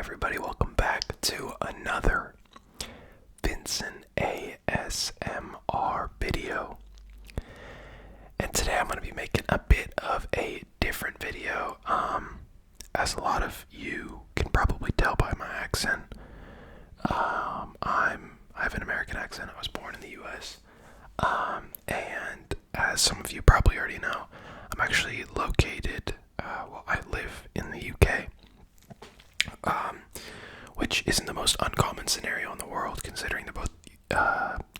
everybody, welcome back to another Vincent ASMR video. And today I'm going to be making a bit of a different video. As a lot of you can probably tell by my accent, I have an American accent. I was born in the US. And as some of you probably already know, I'm actually located, I live in the UK. Which isn't the most uncommon scenario in the world, considering they're both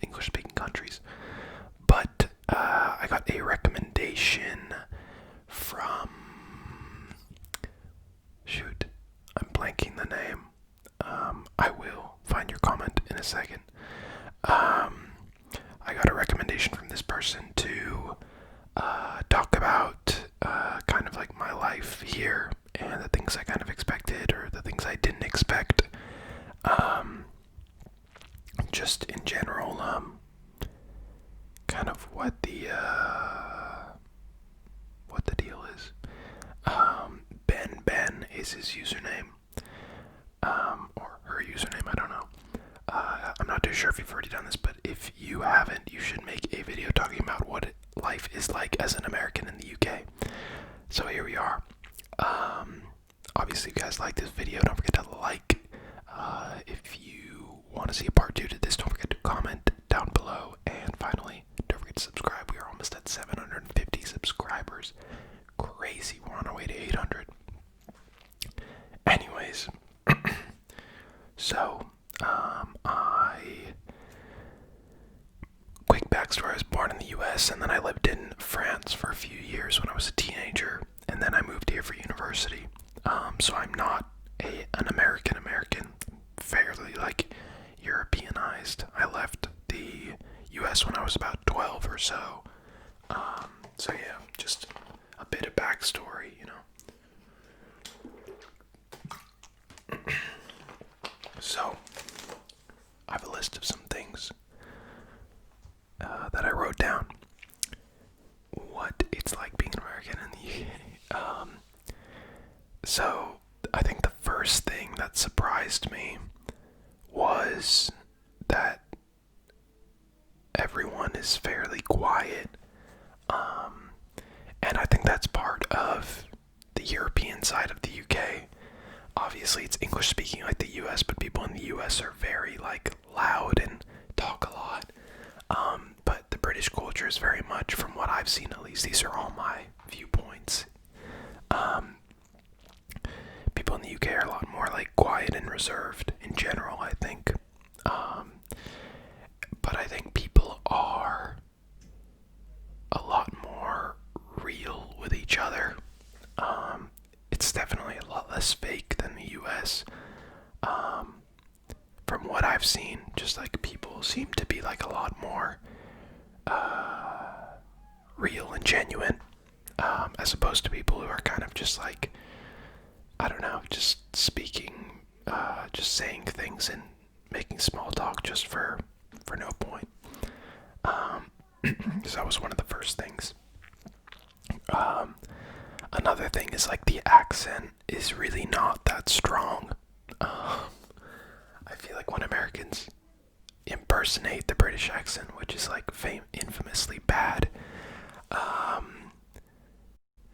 English-speaking countries. But I got a recommendation from... Shoot, I'm blanking the name. I will find your comment in a second. I got a recommendation from this person to talk about kind of like my life here and the things I kind of expected or the things I didn't expect. Just in general, kind of what the deal is. Ben is his username, or her username, I don't know. I'm not too sure if you've already done this, but if you haven't, you should make a video talking about what life is like as an American in the UK. So here we are. Obviously, if you guys like this video, don't forget to like. If you want to see a part 2 to this, don't forget to comment down below. And finally, don't forget to subscribe. We are almost at 750 subscribers. Crazy, we're on our way to 800. Anyways, so, quick backstory, I was born in the US, and then I lived in France for a few years when I was a teenager, and then I moved here for university. So I'm not an American, fairly like Europeanized. I left the US when I was about 12 or so. So yeah, just a bit of backstory, you know. So, I have a list of some things that I wrote down. What it's like being American in the UK. So, I think the first thing that surprised me was that everyone is fairly quiet. And I think that's part of the European side of the UK. Obviously, it's English speaking like the US, but people in the US are very like loud and talk a lot. But the British culture is very much, from what I've seen at least, these are all my viewpoints. People in the UK are a lot more like quiet and reserved in general, I think. But I think people are a lot more real with each other. It's definitely a lot less fake than the US. From what I've seen, just like people seem to be like a lot more real and genuine, as opposed to people who are kind of just like, I don't know, just speaking, just saying things and making small talk just for no point. So that was one of the first things. Another thing is like the accent is really not that strong. I feel like when Americans impersonate the British accent, which is like infamously bad,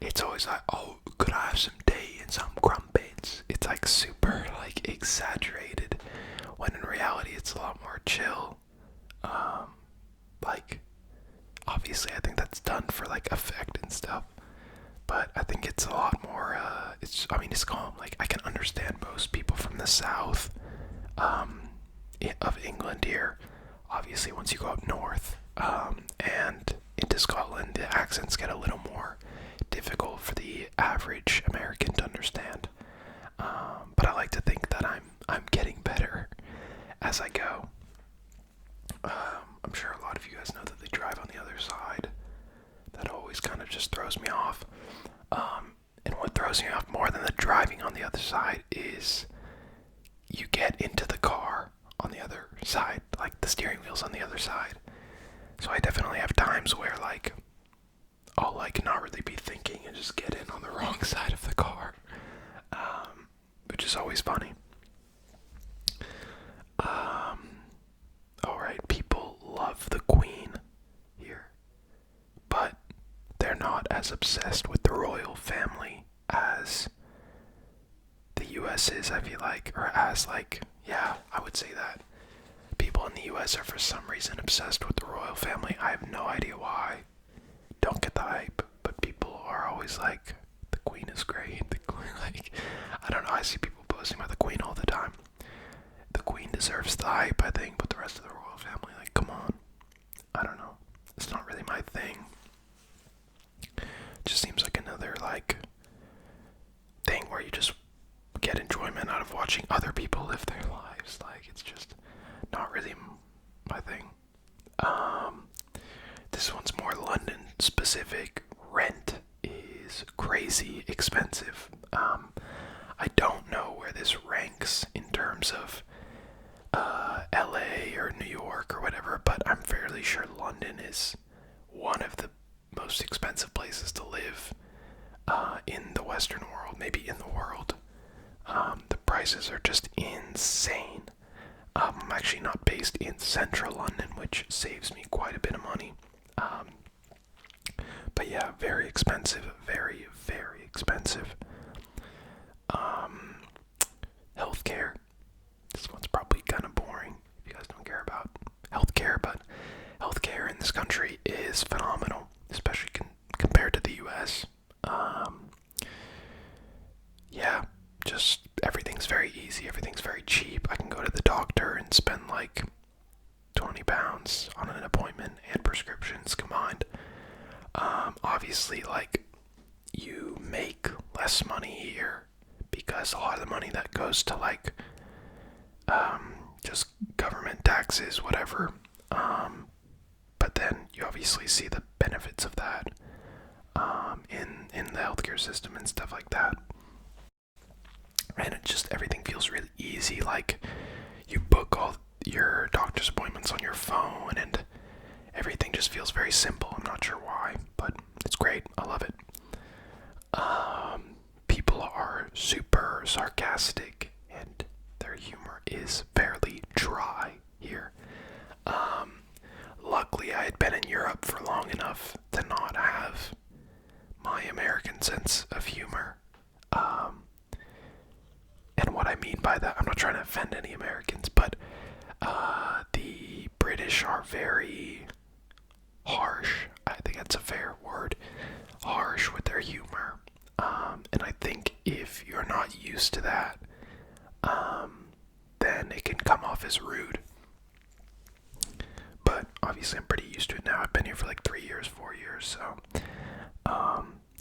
it's always like, oh, could I have some tea and some crumpets? It's like super like exaggerated, when in reality it's a lot more chill. Like, obviously I think that's done for like effect and stuff, but I think it's a lot more, it's calm. Like, I can understand most people from the south, of England here. Obviously, once you go up north, and into Scotland, the accents get a little more difficult for the average American to understand. But I like to think that I'm getting better as I go. I'm sure a lot of you guys know that they drive on the other side. That always kind of just throws me off. And what throws me off more than the driving on the other side is you get into the car on the other side, like the steering wheel's on the other side. So I definitely have times where like I'll like not really be thinking and just get in on the wrong side of the car, which is always funny. as obsessed with the royal family as the US is, I feel like, or as like, yeah, I would say that. People in the US are for some reason obsessed with the royal family. I have no idea why. Don't get the hype, but people are always like, the queen is great, the queen, like, I don't know, I see people posting about the queen all the time. The queen deserves the hype, I think, but the rest of the royal family, like, come on. I don't know. It's not really my thing. It just seems like another, like, thing where you just get enjoyment out of watching other people live their lives. Like, it's just not really my thing. This one's more London specific. Rent is crazy expensive. I don't know where this ranks in terms of LA or New York or whatever, but I'm fairly sure London is one of the most expensive places to live in the Western world, maybe in the world. The prices are just insane. I'm actually not based in central London, which saves me quite a bit of money. But yeah, very expensive, very, very expensive. Healthcare. This one's probably kind of boring if you guys don't care about healthcare, but healthcare in this country is phenomenal, especially compared to the US. Yeah, just everything's very easy, everything's very cheap. I can go to the doctor and spend like £20 on an appointment and prescriptions combined. Obviously, like, you make less money here because a lot of the money that goes to like just government taxes, whatever. But then you obviously see the benefits of that in the healthcare system and stuff like that. And it just, everything feels really easy. Like, you book all your doctor's appointments on your phone and everything just feels very simple. I'm not sure why, but it's great. I love it. People are super sarcastic and their humor is fairly dry here. Luckily, I had been in Europe for long enough to not have my American sense of humor. And what I mean by that, I'm not trying to offend any Americans, but the British are very harsh. I think that's a fair word. Harsh with their humor. And I think if you're not used to that, then it can come off as rude. But obviously I'm pretty used to it now. I've been here for like 3 years, 4 years, so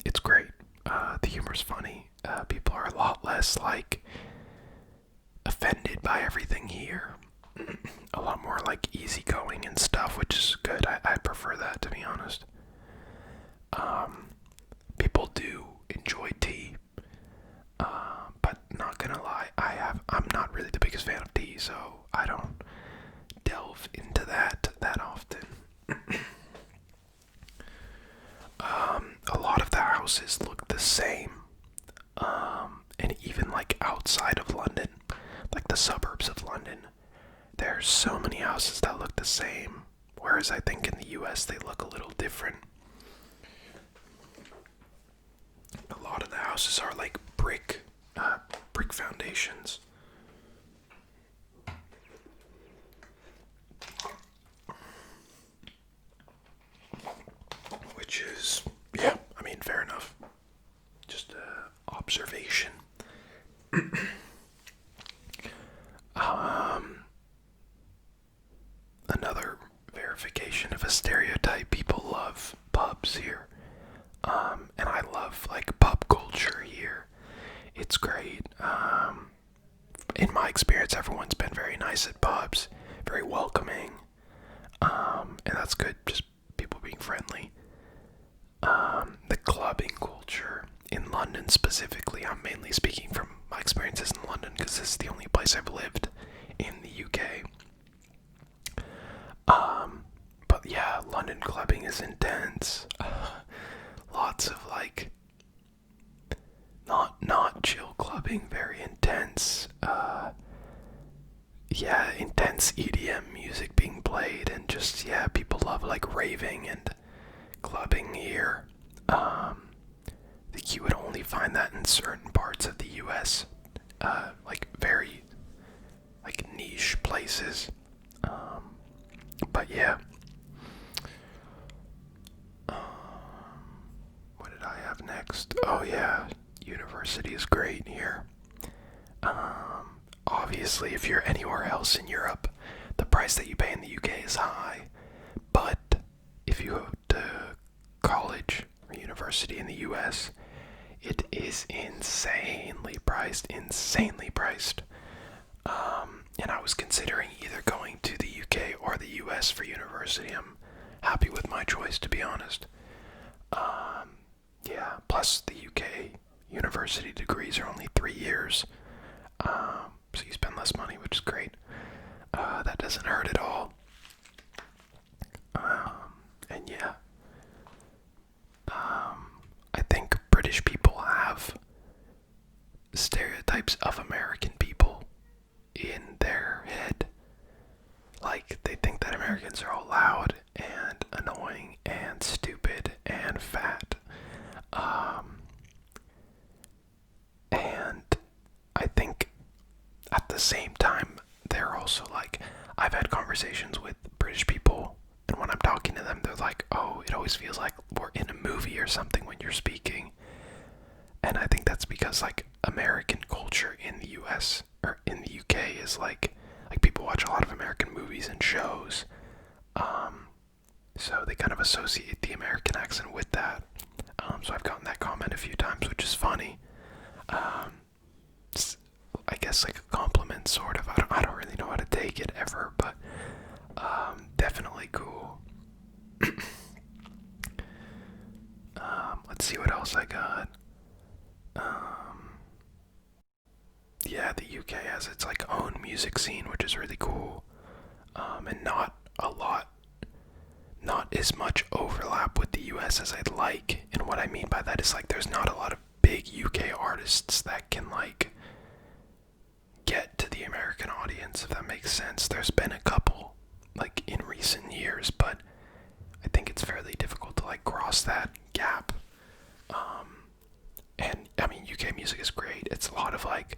it's great. The humor's funny. People are a lot less like offended by everything here. A lot more like easygoing and stuff, which is good. I prefer that, to be honest. People do enjoy tea, but not gonna lie, I'm not really the biggest fan of tea, so I don't delve into that often. A lot of the houses look the same, and even like outside of London, like the suburbs of London, there's so many houses that look the same, whereas I think in the US they look a little different. A lot of the houses are like brick foundations. Which is, yeah, I mean, fair enough. Just observation. Another verification of a stereotype. People love pubs here. And I love like pub culture here. It's great. In my experience, everyone's been very nice at pubs, very welcoming. And that's good, just people being friendly. The clubbing culture in London specifically, I'm mainly speaking from my experiences in London because this is the only place I've lived in the UK. But yeah, London clubbing is intense. Lots of like not chill clubbing, very intense. Yeah, intense EDM music being played, and just, yeah, people love like raving and clubbing here. Um, I think you would only find that in certain parts of the U.S., like very like niche places. But yeah. What did I have next? Oh yeah, university is great here. Obviously, if you're anywhere else in Europe, the price that you pay in the UK is high. But if you go to college or university in the US, it is insanely priced, insanely priced. And I was considering either going to the UK or the US for university. I'm happy with my choice, to be honest. Yeah, plus the UK university degrees are only 3 years. So you spend less money, which is great. That doesn't hurt at all. And yeah, I think British people have stereotypes of American people in their head. Like, they think that Americans are all loud and annoying and stupid and fat. And I think at the same time, they're also like, I've had conversations with British people, and when I'm talking to them, they're like, oh, it always feels like we're in a movie or something when you're speaking. And I think that's because, like, American culture in the US or in the UK is like people watch a lot of American movies and shows. So they kind of associate the American accent with that. So I've gotten that comment a few times, which is funny. It's, I guess, like a compliment, sort of. I don't really know how to take it ever, but definitely cool. Let's see what else I got. Yeah, the UK has its like own music scene, which is really cool. And not as much overlap with the US as I'd like. And what I mean by that is, like, there's not a lot of big UK artists that can like get to the American audience, if that makes sense. There's been a couple like in recent years, but I think it's fairly difficult to like cross that gap. And I mean, UK music is great. It's a lot of like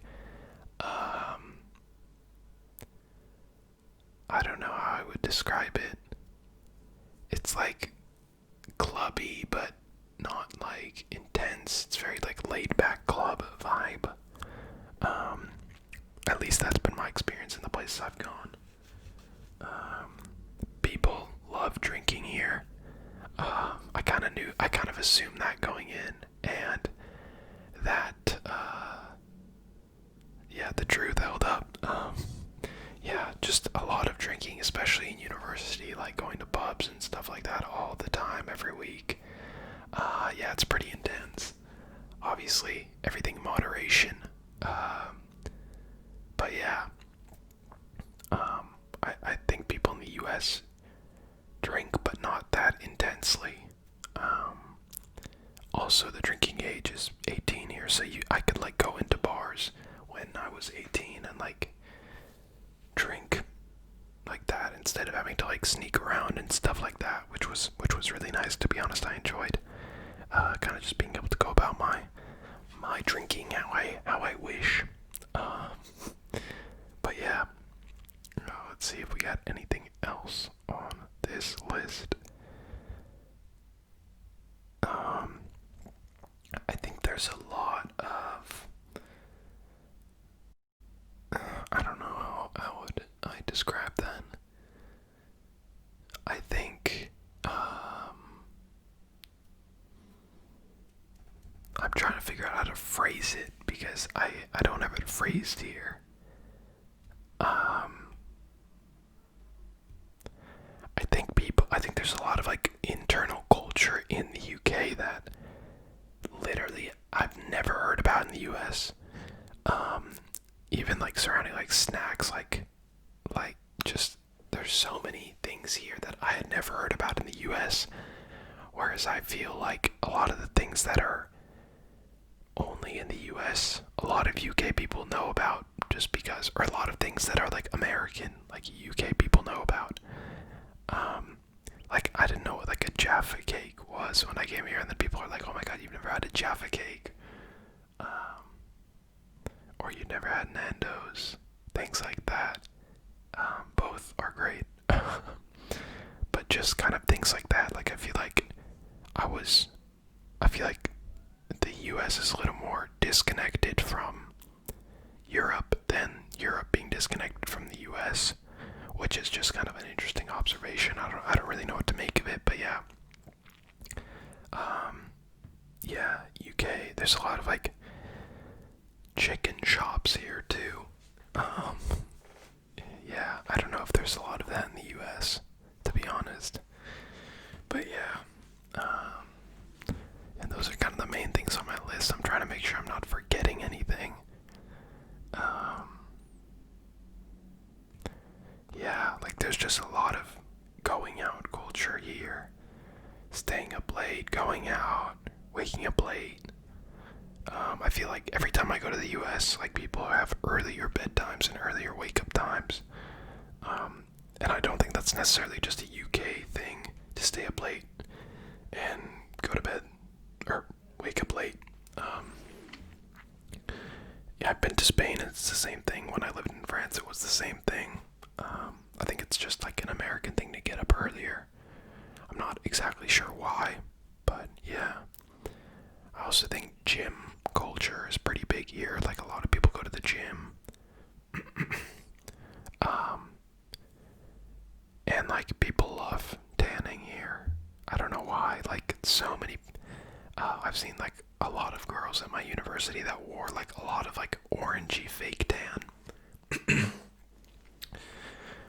I don't know how I would describe it. It's like clubby, but not like intense. It's very like laid back club vibe. At least that's been my experience in the places I've gone. People love drinking here. I kind of assumed that going in, and that, yeah, the truth held up. Yeah, just a lot of drinking, especially in university, like going to pubs and stuff like that all the time, every week. Yeah, it's pretty intense. Obviously, everything in moderation. But yeah, I think people in the US drink, but not that intensely. Also, the drinking age is 18 here, so I could like go into bars when I was 18 and like drink like that instead of having to like sneak around and stuff like that, which was really nice, to be honest. I enjoyed kind of just being able to go about my drinking how I wish. But yeah, let's see if we got anything else on this list. I think there's a lot of I don't know how would I describe that. I think I'm trying to figure out how to phrase it because I don't have it phrased here. I think there's a lot of like internal culture in the UK that literally I've never heard about in the US. Even like surrounding like snacks, like just there's so many things here that I had never heard about in the US. Whereas I feel like a lot of the things that are only in the US, a lot of UK people know about just because, or a lot of things that are like American, like UK people know about. Like I didn't know what like a Jaffa cake was. was when I came here, and then people are like, oh my god, you've never had a Jaffa cake, or you never had Nando's, things like that. Both are great. But just kind of things like that, like I feel like the US is a little more disconnected from Europe than Europe being disconnected from the US, which is just kind of an interesting observation. I don't really know what to make of it, but yeah. Yeah, UK, there's a lot of like chicken shops here too. Yeah, I don't know if there's a lot of that in the US, to be honest. But yeah, and those are kind of the main things on my list. I'm trying to make sure I'm not forgetting anything. Yeah, like there's just a lot of going out culture here. Staying up late, going out, waking up late. I feel like every time I go to the US, like people have earlier bedtimes and earlier wake up times. And I don't think that's necessarily just a UK thing to stay up late and go to bed or wake up late. Yeah, I've been to Spain and it's the same thing. When I lived in France, it was the same thing. I think it's just like an American thing to get up earlier. I'm not exactly sure why, but yeah. I also think gym culture is pretty big here. Like a lot of people go to the gym. And like people love tanning here. I don't know why. Like so many. I've seen like a lot of girls at my university that wore like a lot of like orangey fake tan,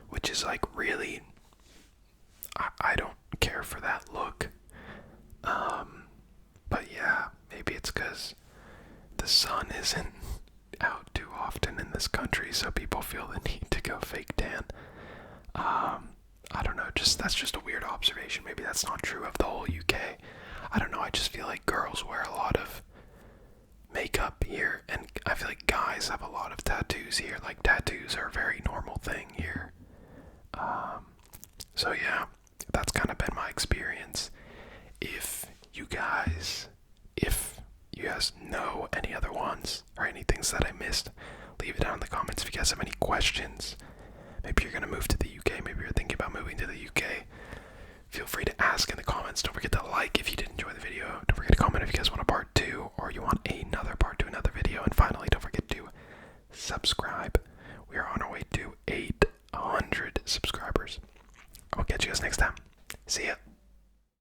which is like really. I don't care for that look. But yeah, maybe it's because the sun isn't out too often in this country, so people feel the need to go fake tan. I don't know, that's just a weird observation. Maybe that's not true of the whole UK. I don't know, I just feel like girls wear a lot of makeup here, and I feel like guys have a lot of tattoos here. Like tattoos are a very normal thing here. So yeah, that's kind of been my experience. If you guys know any other ones or any things that I missed, leave it down in the comments. If you guys have any questions, maybe you're gonna move to the UK, maybe you're thinking about moving to the UK, feel free to ask in the comments. Don't forget to like if you did enjoy the video. Don't forget to comment if you guys want a part 2 or you want another part to another video. And finally, don't forget to subscribe. We are on our way to 800 subscribers. I'll catch you guys next time. See ya.